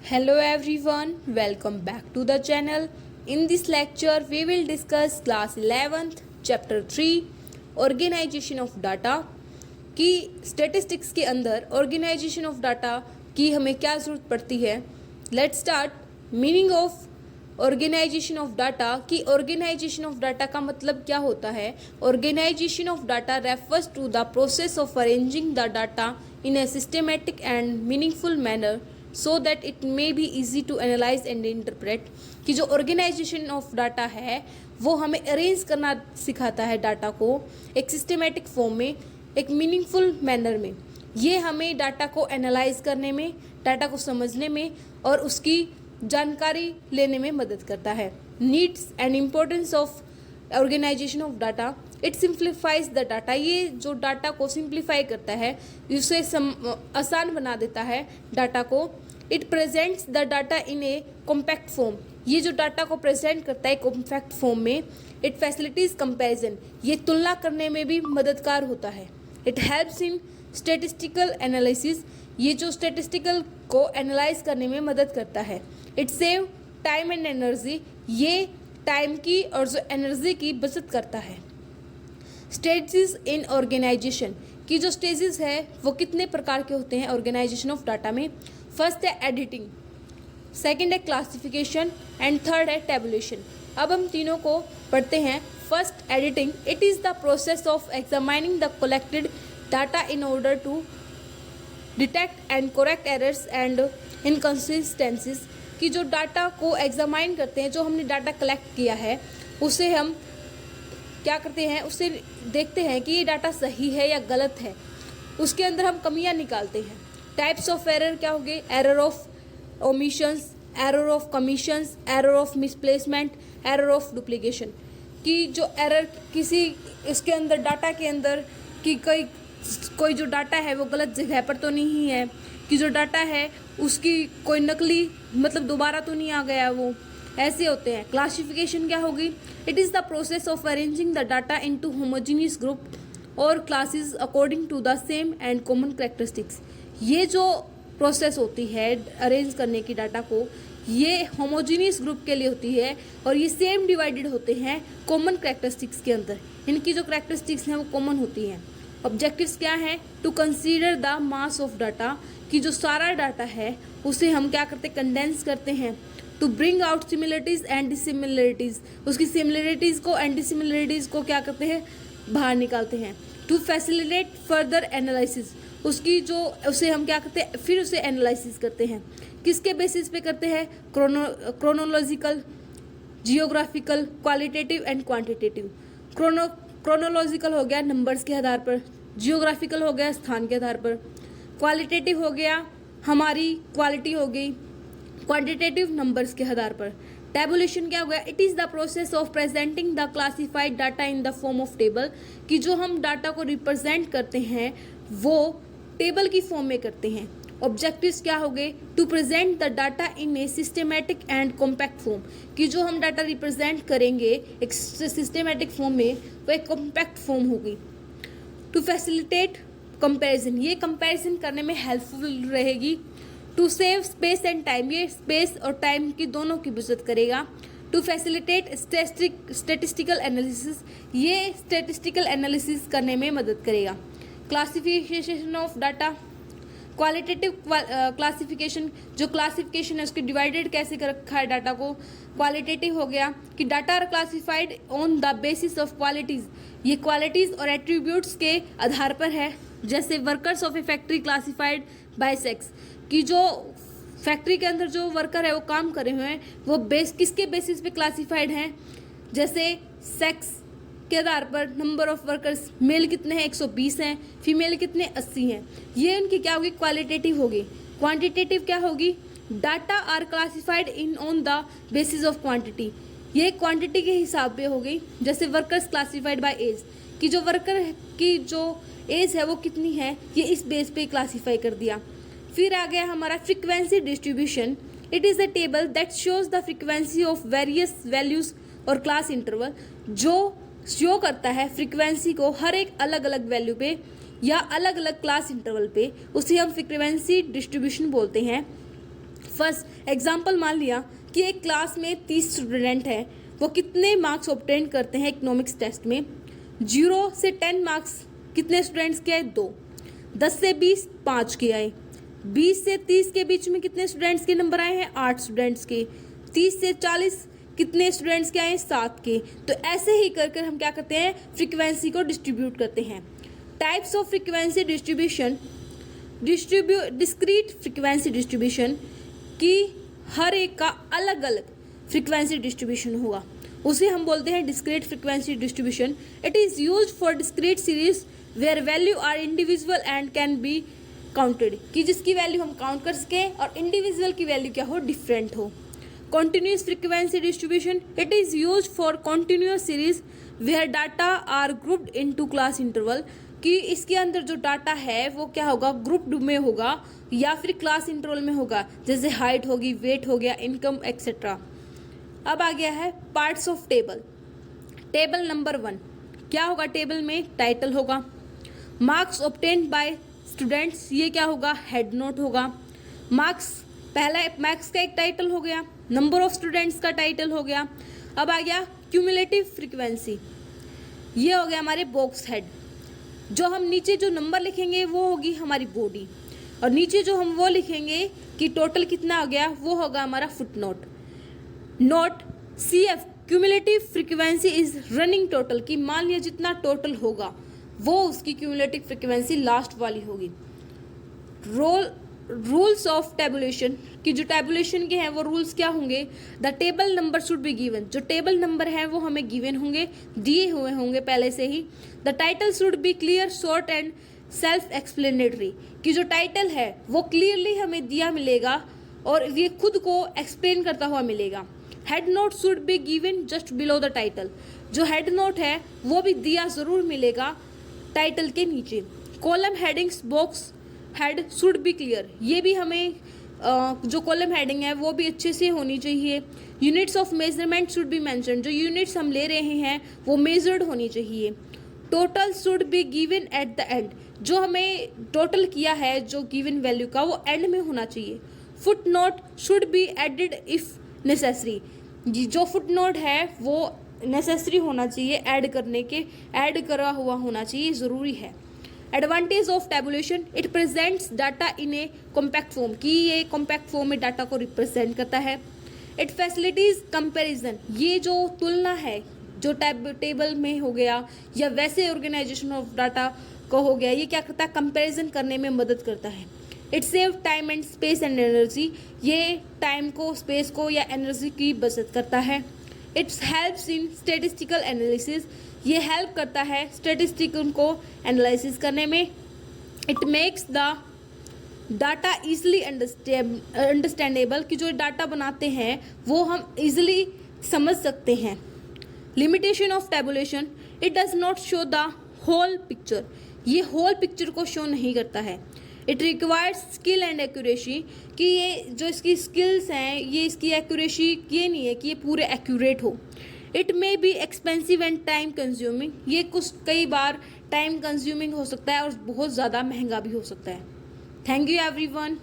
Hello everyone, welcome back to the channel. In this lecture, we will discuss class 11th, chapter 3, organization of data की statistics के अंदर organization of data की हमें क्या ज़रूरत पड़ती है. Let's start. Meaning of organisation of data की ऑर्गेनाइजेशन ऑफ डाटा का मतलब क्या होता है. Organisation of data refers to the process of arranging the data in a systematic and meaningful manner so that it may be easy to analyse and interpret. कि जो organisation of data है वो हमें अरेंज करना सिखाता है data को एक सिस्टमेटिक फॉर्म में, एक मीनिंगफुल मैनर में. ये हमें डाटा को एनालाइज करने में, डाटा को समझने में और उसकी जानकारी लेने में मदद करता है. Needs and importance of organisation of data. It simplifies the data. ये जो डाटा को सिंप्लीफाई करता है, उसे आसान बना देता है डाटा को. It presents the data in A compact form. ये जो डाटा को प्रेजेंट करता है कॉम्पैक्ट फॉर्म में. It facilities comparison. ये तुलना करने में भी मददगार होता है. It helps in statistical analysis. ये जो स्टेटिस्टिकल को एनालाइज करने में मदद करता है. It save time and energy. ये टाइम की और जो एनर्जी की बचत करता है. स्टेजेस इन ऑर्गेनाइजेशन की जो स्टेजेस है वो कितने प्रकार के होते हैं ऑर्गेनाइजेशन ऑफ डाटा में. फर्स्ट है एडिटिंग, सेकंड है क्लासिफिकेशन एंड थर्ड है टेबुलेशन. अब हम तीनों को पढ़ते हैं. First, editing. It is the process of examining the collected data in order to detect and correct errors and inconsistencies. कि जो डाटा को एग्जामाइन करते हैं, जो हमने डाटा कलेक्ट किया है उसे हम क्या करते हैं, उससे देखते हैं कि ये डाटा सही है या गलत है. उसके अंदर हम कमियां निकालते हैं. टाइप्स ऑफ एरर क्या होंगे. Error of omissions, error of commissions, error of misplacement, error of duplication. कि जो एरर किसी इसके अंदर डाटा के अंदर कि कोई जो डाटा है वो गलत जगह पर तो नहीं है, कि जो डाटा है उसकी कोई नकली मतलब दोबारा तो नहीं आ गया वो, ऐसे होते हैं. क्लासिफिकेशन क्या होगी. It is the process of arranging the data into homogeneous group और classes according to the same and common characteristics. ये जो प्रोसेस होती है अरेंज करने की डाटा को, ये होमोजीनियस ग्रुप के लिए होती है और ये सेम डिवाइडेड होते हैं कॉमन कैरेक्टरिस्टिक्स के अंदर. इनकी जो कैरेक्टरिस्टिक्स हैं वो कॉमन होती हैं. ऑब्जेक्टिव्स क्या हैं. To consider the mass of data. कि जो सारा डाटा है उसे हम क्या करते हैं, कंडेंस करते हैं. To bring out similarities and dissimilarities. उसकी सिमिलरिटीज को एंड डिसिमिलरिटीज को क्या करते हैं, बाहर निकालते हैं. To facilitate further analysis. उसकी जो उसे हम क्या करते हैं, फिर उसे एनालिसिस करते हैं. किसके बेसिस पे करते हैं. Chronological, geographical, qualitative and quantitative. Chronological हो गया नंबर्स के आधार पर, जियोग्राफिकल हो गया स्थान के आधार पर, क्वालिटेटिव हो गया हमारी क्वालिटी हो गई, क्वांटिटेटिव नंबर्स के आधार पर. टेबुलेशन क्या हो गया. It is the process of presenting the classified data in the form of table. कि जो हम डाटा को रिप्रेजेंट करते हैं वो टेबल की फॉर्म में करते हैं. ऑब्जेक्टिव्स क्या हो गए. To present the data in a systematic and compact form. कि जो हम डाटा रिप्रेजेंट करेंगे एक सिस्टमेटिक फॉर्म में वो एक कॉम्पैक्ट फॉर्म होगी. To facilitate comparison. ये कंपैरिजन करने में हेल्पफुल रहेगी. To save space and time. ये स्पेस और टाइम की दोनों की बचत करेगा. To facilitate statistical analysis. ये स्टेटिस्टिकल एनालिसिस करने में मदद करेगा. Classification of data. Qualitative classification. जो क्लासिफिकेशन है उसकी डिवाइडेड कैसे कर रखा है डाटा को. क्वालिटेटिव हो गया कि data are classified on the basis of qualities. ये क्वालिटीज़ और एट्रीब्यूट्स के आधार पर है. जैसे workers of a factory classified by sex. कि जो फैक्ट्री के अंदर जो वर्कर है वो काम करे हुए हैं वो किसके बेसिस पे क्लासिफाइड हैं. जैसे सेक्स के आधार पर नंबर ऑफ वर्कर्स, मेल कितने हैं 120 हैं, फीमेल कितने 80 हैं. ये उनकी क्या होगी, क्वालिटेटिव होगी. क्वांटिटेटिव क्या होगी. Data are classified in on the basis of quantity. ये क्वांटिटी के हिसाब पे होगी. जैसे वर्कर्स क्लासिफाइड बाय एज. कि जो वर्कर की जो एज है वो कितनी है ये इस बेस पे क्लासीफाई कर दिया. फिर आ गया हमारा frequency distribution. It is a table that shows the frequency of various values और क्लास इंटरवल. जो शो करता है फ्रीक्वेंसी को हर एक अलग अलग वैल्यू पे या अलग अलग क्लास इंटरवल पे, उसे हम फ्रीक्वेंसी डिस्ट्रीब्यूशन बोलते हैं. फर्स्ट एग्जाम्पल मान लिया कि एक क्लास में 30 स्टूडेंट हैं, वो कितने मार्क्स ऑब्टेन करते हैं इकोनॉमिक्स टेस्ट में। 0 से 10 मार्क्स कितने स्टूडेंट्स के आए? 2। 10 से 20 5 के आए। 20 से 30 के बीच में कितने स्टूडेंट्स के नंबर आए हैं? 8 स्टूडेंट्स के। 30 से 40 कितने स्टूडेंट्स के आए? 7 के। तो ऐसे ही कर हम क्या करते हैं? फ्रीक्वेंसी को डिस्ट्रीब्यूट करते हैं। Types of frequency distribution, discrete frequency distribution की हर एक का अलग अलग फ्रीक्वेंसी डिस्ट्रीब्यूशन होगा, उसे हम बोलते हैं discrete frequency distribution. It is used for discrete series where value are individual and can be counted, कि जिसकी वैल्यू हम काउंट कर सकें और इंडिविजुअल की वैल्यू क्या हो? डिफरेंट हो। Continuous frequency distribution, it is used for continuous series where data are grouped into class interval, कि इसके अंदर जो डाटा है वो क्या होगा? ग्रुप्ड में होगा या फिर क्लास इंटरवल में होगा, जैसे हाइट होगी, वेट हो गया, इनकम एक्सेट्रा। अब आ गया है parts of table. Table number 1 क्या होगा? टेबल में टाइटल होगा, मार्क्स ऑब्टेन्ड बाय स्टूडेंट्स, ये क्या होगा? हेड नोट होगा। मार्क्स, पहला मार्क्स का एक टाइटल हो गया, नंबर ऑफ स्टूडेंट्स का टाइटल हो गया। अब आ गया क्यूमुलेटिव फ्रीक्वेंसी, ये हो गया हमारे बॉक्स हेड। जो हम नीचे जो नंबर लिखेंगे वो होगी हमारी बॉडी, और नीचे जो हम वो लिखेंगे कि टोटल कितना हो गया, वो होगा हमारा foot note. Note CF cumulative frequency is running total, कि मान लिया जितना टोटल होगा वो उसकी क्यूमुलेटिव फ्रीक्वेंसी लास्ट वाली होगी। रूल्स ऑफ टेबुलेशन, कि जो टेबुलेशन के हैं वो रूल्स क्या होंगे? The table number should be given, जो टेबल नंबर है वो हमें गिवन होंगे, दिए हुए होंगे पहले से ही। The title should be clear, short and self explanatory, कि जो टाइटल है वो क्लियरली हमें दिया मिलेगा और ये खुद को एक्सप्लेन करता हुआ मिलेगा। Head note should be given just below the title, जो हेड नोट है वो भी दिया ज़रूर मिलेगा टाइटल के नीचे। Column headings box head should be clear, ये भी हमें जो कॉलम हेडिंग है वो भी अच्छे से होनी चाहिए। Units of measurement should be mention, जो यूनिट्स हम ले रहे हैं वो मेजर्ड होनी चाहिए। Total should be given at the end, जो हमें टोटल किया है जो गिवन वैल्यू का वो एंड में होना चाहिए। Foot note should be added if necessary, जो फुट नोट है वो नेसेसरी होना चाहिए, ऐड करने के, ऐड करा हुआ होना चाहिए, ज़रूरी है। Advantage of tabulation, it presents data in A compact form, कि ये कॉम्पैक्ट फॉर्म में डाटा को रिप्रेजेंट करता है। इट फैसिलिटीज कंपैरिजन, ये जो तुलना है जो टेबल में हो गया या वैसे ऑर्गेनाइजेशन ऑफ डाटा को हो गया, ये क्या करता है? कंपैरिजन करने में मदद करता है। It save time and space and energy, ये टाइम को, स्पेस को या एनर्जी की बचत करता है। It's helps in statistical analysis, ये हेल्प करता है स्टेटिस्टिकल को एनालिसिस करने में। It makes the data easily understandable, कि जो डाटा बनाते हैं वो हम ईजिली समझ सकते हैं। Limitation of tabulation, it does not show the whole picture, ये होल पिक्चर को शो नहीं करता है। It requires skill and accuracy, कि ये जो इसकी स्किल्स हैं ये इसकी एक्यूरेसी ये नहीं है कि ये पूरे एक्यूरेट हो। It may be expensive and time consuming, ये कुछ कई बार टाइम कंज्यूमिंग हो सकता है और बहुत ज़्यादा महंगा भी हो सकता है। Thank you everyone.